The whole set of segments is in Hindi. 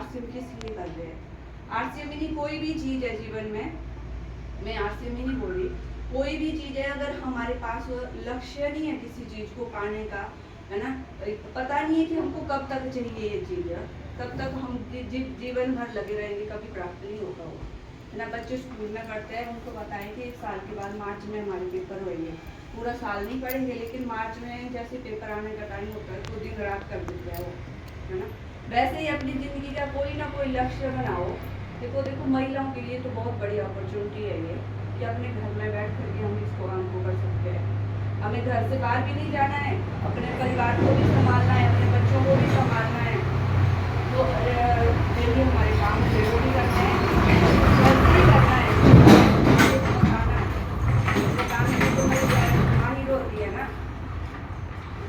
आरसीएम किस लिए कर रहे हैं। आरसीएम ही नहीं, कोई भी चीज है जीवन में, मैं आरसीएम ही नहीं बोल रही, कोई भी चीज है, अगर हमारे पास लक्ष्य नहीं है किसी चीज को पाने का, है ना, पता नहीं है कि हमको कब तक चाहिए ये चीज, तब तक हम जीवन भर लगे रहेंगे, कभी प्राप्त नहीं होगा वो, है ना। बच्चे स्कूल में पढ़ते हैं, उनको बताएं कि 1 साल के बाद मार्च में हमारे पेपर होंगे, पूरा साल नहीं पढ़ेंगे, लेकिन मार्च में जैसे पेपर आने का टाइम होता है तो दिन रात कर देते हैं वो, है ना। वैसे ही अपनी ज़िंदगी का कोई ना कोई लक्ष्य बनाओ। देखो महिलाओं के लिए तो बहुत बड़ी अपॉर्चुनिटी है ये, कि अपने घर में बैठ करके हम इसको काम को कर सकते हैं। हमें घर से बाहर भी नहीं जाना है, अपने परिवार को भी संभालना है, अपने बच्चों को भी संभालना है, तो डेली हमारे काम वो भी करते हैं, घर से ही करना है, होती है ना।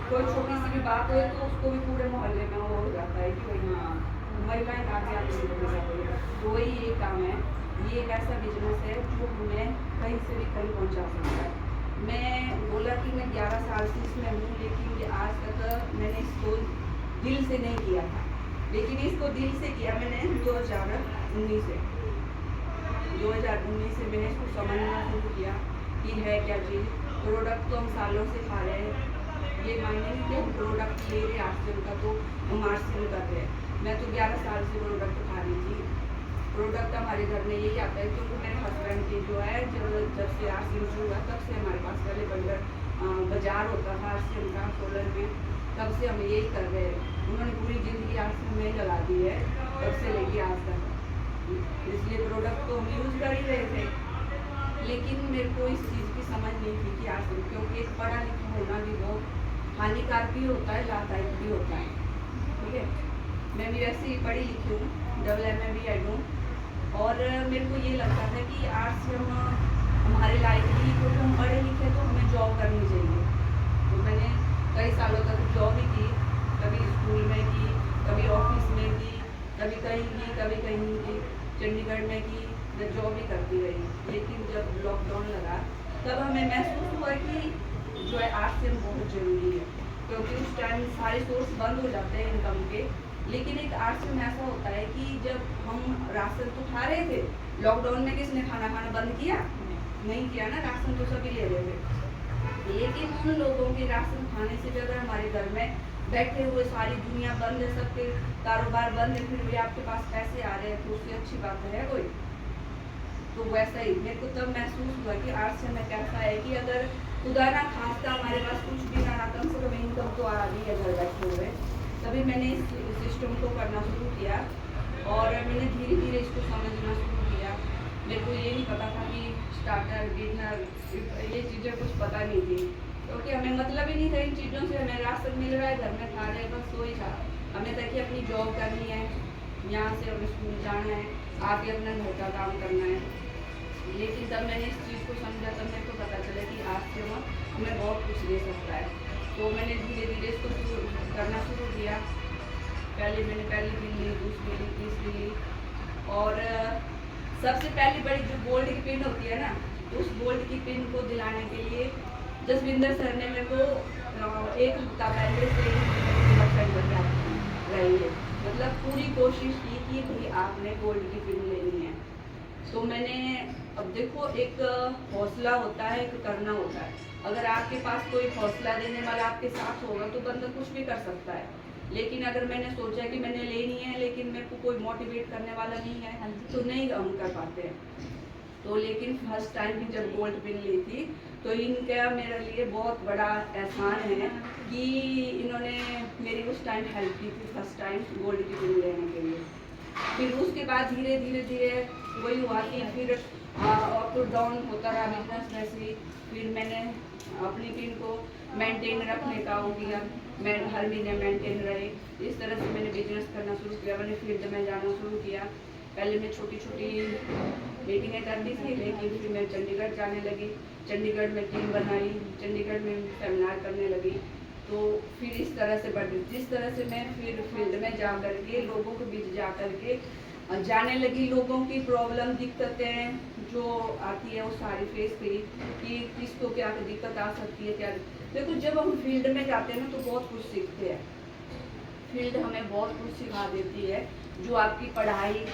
कोई छोटी सी भी बात हो तो उसको भी पूरे मोहल्ले में वो हो जाता है कि भाई हाँ महिलाएं काफी आती है, तो वही ये काम है। ये एक ऐसा बिजनेस है जो हमें कहीं से भी कहीं पहुंचा सकता है। मैं बोला कि मैं 11 साल से इसमें हूँ, लेकिन आज तक मैंने इसको दिल से नहीं किया था, लेकिन इसको दिल से किया मैंने 2019 से। 2019 से मैंने इसको समझना शुरू किया कि है क्या चीज़। प्रोडक्ट तो हम सालों से खा रहे हैं, ये मायने नहीं कि हम प्रोडक्ट ले रहे आरसीएम का तो हम आरसीएम कर रहे हैं। मैं तो 11 साल से प्रोडक्ट खा रही थी। प्रोडक्ट हमारे घर में यही आता है क्योंकि मेरे हस्बैंड की जो है जब से आरसीएम शुरू हुआ तब से हमारे पास पहले बंदर बाजार होता था आरसीएम का सोलन में, तब से हम यही कर रहे हैं। उन्होंने पूरी ज़िंदगी आरसीएम में ही लगा दी है तब से लेके आज तक, इसलिए प्रोडक्ट तो हम यूज़ कर ही रहे थे। लेकिन मेरे को इस चीज़ की समझ नहीं थी कि आरसीएम, क्योंकि एक पढ़ा लिखा होना भी बहुत हानिकारक भी होता है, लाभदायक भी होता है, ठीक है। मैं भी वैसे ही पढ़ी लिखी हूँ, MM भी आई हूँ, और मेरे को ये लगता था कि आरसीएम हमारे लायक ही, क्योंकि हम पढ़े लिखे तो हमें जॉब करनी चाहिए। तो मैंने कई सालों तक जॉब ही की, कभी स्कूल में की, कभी ऑफिस में की, कभी कहीं की, कभी कहीं की, चंडीगढ़ में की, जॉब ही करती रही। लेकिन जब लॉकडाउन लगा तब हमें महसूस हुआ कि जो है आरसीएम बहुत ज़रूरी है, क्योंकि उस टाइम सारे सोर्स बंद हो जाते हैं इनकम के। लेकिन एक आरसीएम ऐसा होता है कि जब हम राशन तो खा रहे थे, लॉकडाउन में किसने खाना बंद किया? नहीं किया ना, राशन तो सभी ले रहे थे। लेकिन उन लोगों के राशन खाने से भी अगर हमारे घर में बैठे हुए सारी दुनिया बंद है, सबके कारोबार बंद है, फिर भी आपके पास पैसे आ रहे हैं, तो उससे अच्छी बात है कोई? तो वैसा ही मेरे को तब महसूस हुआ कि आरसीएम में कैसा है कि अगर खुदा ना खास्ता हमारे पास कुछ भी ना, कम से कम इनकम तो आ रही है घर बैठे हुए। तभी मैंने इस सिस्टम को करना शुरू किया और मैंने धीरे धीरे इसको समझना शुरू किया। मेरे को ये नहीं पता था कि स्टार्टर बिगनर ये चीज़ें कुछ पता नहीं थी, क्योंकि हमें मतलब ही नहीं था इन चीज़ों से। हमें राशन मिल रहा है, घर में खा रहे हैं, बस वही था। हमें था कि अपनी जॉब करनी है, यहाँ से हमें स्कूल जाना है, आके अपना घर का काम करना है। लेकिन तब मैंने इस चीज़ को समझा, तब मेरे को पता चला कि आरसीएम हमें बहुत कुछ दे सकता है। तो मैंने धीरे धीरे इसको करना शुरू किया। पहले मैंने पहली बिल ली, दूसरी ली, तीसरी ली, और सबसे पहली बड़ी जो गोल्ड की पिन होती है ना, उस गोल्ड की पिन को दिलाने के लिए जसविंदर सर ने मेरे को 1 हफ्ता पहले से रही है, मतलब पूरी कोशिश की कि भाई आपने गोल्ड की पिन लेनी है। तो मैंने, अब देखो एक हौसला होता है, एक करना होता है। अगर आपके पास कोई हौसला देने वाला आपके साथ होगा तो बंदा कुछ भी कर सकता है। लेकिन अगर मैंने सोचा कि मैंने लेनी है लेकिन मेरे को कोई मोटिवेट करने वाला नहीं है तो नहीं हम कर पाते हैं। तो लेकिन फर्स्ट टाइम भी जब गोल्ड पिन ली थी तो इनका मेरे लिए बहुत बड़ा एहसान है कि इन्होंने मेरी उस टाइम हेल्प की थी, फर्स्ट टाइम गोल्ड की पिन लेने के लिए। फिर उसके बाद धीरे धीरे वही हुआ कि फिर अप डाउन होता रहा बिजनेस में से। फिर मैंने अपनी पिन को मेंटेन रखने का हो गया, मैं हर महीने मेंटेन रहे। इस तरह से मैंने बिजनेस करना शुरू किया। मैंने फील्ड में जाना शुरू किया। पहले मैं छोटी छोटी मीटिंगें करती थी, लेकिन फिर मैं चंडीगढ़ जाने लगी। चंडीगढ़ में टीम बनाई, चंडीगढ़ में सेमिनार करने लगी। तो फिर इस तरह से बढ़ गई। जिस तरह से मैं फिर फील्ड में जा करके लोगों के बीच जा करके जाने लगी, लोगों की प्रॉब्लम दिक्कतें जो आती है वो सारी फेस करी कि किसको क्या दिक्कत आ सकती है, क्या। देखो जब हम फील्ड में जाते हैं ना तो बहुत कुछ सीखते हैं। फील्ड हमें बहुत कुछ सिखा देती है, जो आपकी पढ़ाई